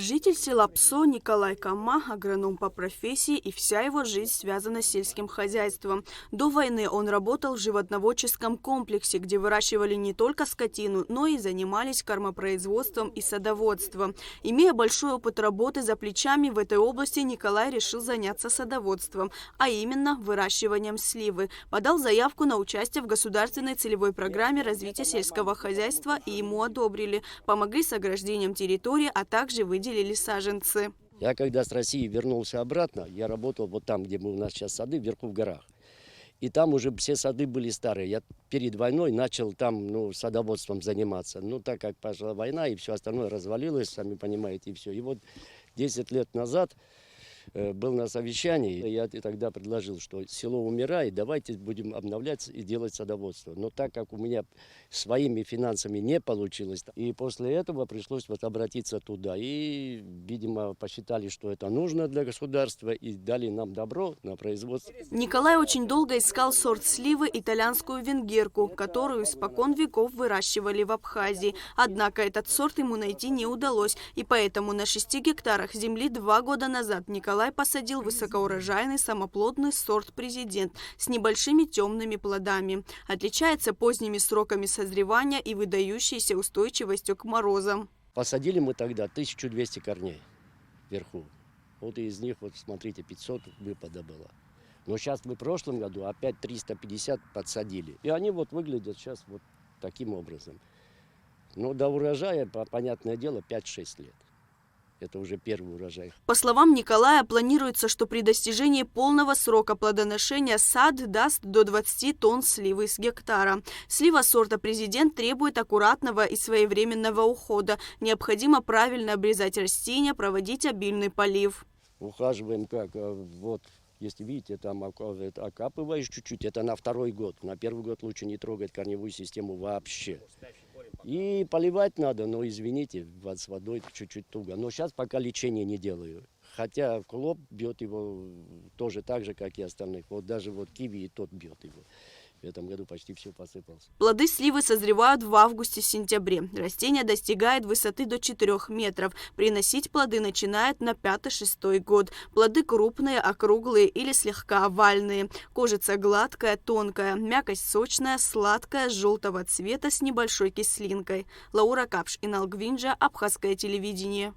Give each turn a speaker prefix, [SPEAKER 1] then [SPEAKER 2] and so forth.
[SPEAKER 1] Житель села Псо Николай Кама, агроном по профессии, и вся его жизнь связана с сельским хозяйством. До войны он работал в животноводческом комплексе, где выращивали не только скотину, но и занимались кормопроизводством и садоводством. Имея большой опыт работы за плечами, в этой области Николай решил заняться садоводством, а именно выращиванием сливы. Подал заявку на участие в государственной целевой программе развития сельского хозяйства, и ему одобрили. Помогли с ограждением территории, а также выделили саженцы.
[SPEAKER 2] Я когда с России вернулся обратно, я работал вот там, где у нас сейчас сады, вверху в горах. И там уже все сады были старые. Я перед войной начал там садоводством заниматься. Так как пошла война и все остальное развалилось, сами понимаете, и все. И вот 10 лет назад был на совещании, я тогда предложил, что село умирает, давайте будем обновлять и делать садоводство. Но так как у меня своими финансами не получилось, и после этого пришлось обратиться туда. И, видимо, посчитали, что это нужно для государства, и дали нам добро на производство.
[SPEAKER 1] Николай очень долго искал сорт сливы итальянскую венгерку, которую испокон веков выращивали в Абхазии. Однако этот сорт ему найти не удалось, и поэтому на 6 гектарах земли 2 года назад Николай посадил высокоурожайный самоплодный сорт «Президент» с небольшими темными плодами. Отличается поздними сроками созревания и выдающейся устойчивостью к морозам.
[SPEAKER 2] Посадили мы тогда 1200 корней вверху. Вот из них, смотрите, 500 выпада было. Но сейчас мы в прошлом году опять 350 подсадили. И они выглядят сейчас таким образом. Но до урожая, понятное дело, 5-6 лет. Это уже первый урожай.
[SPEAKER 1] По словам Николая, планируется, что при достижении полного срока плодоношения сад даст до 20 тонн сливы с гектара. Слива сорта «Президент» требует аккуратного и своевременного ухода. Необходимо правильно обрезать растения, проводить обильный полив.
[SPEAKER 2] Ухаживаем как? Если видите, там окапываешь чуть-чуть, это на второй год. На первый год лучше не трогать корневую систему вообще. И поливать надо, но извините, с водой чуть-чуть туго. Но сейчас пока лечения не делаю. Хотя клоп бьет его тоже так же, как и остальных. Даже киви и тот бьет его. В этом году почти все посыпалось.
[SPEAKER 1] Плоды сливы созревают в августе-сентябре. Растение достигает высоты до 4 метров. Приносить плоды начинает на 5-6 год. Плоды крупные, округлые или слегка овальные. Кожица гладкая, тонкая. Мякоть сочная, сладкая, желтого цвета с небольшой кислинкой. Лаура Капш, Инал Гвинджа, Абхазское телевидение.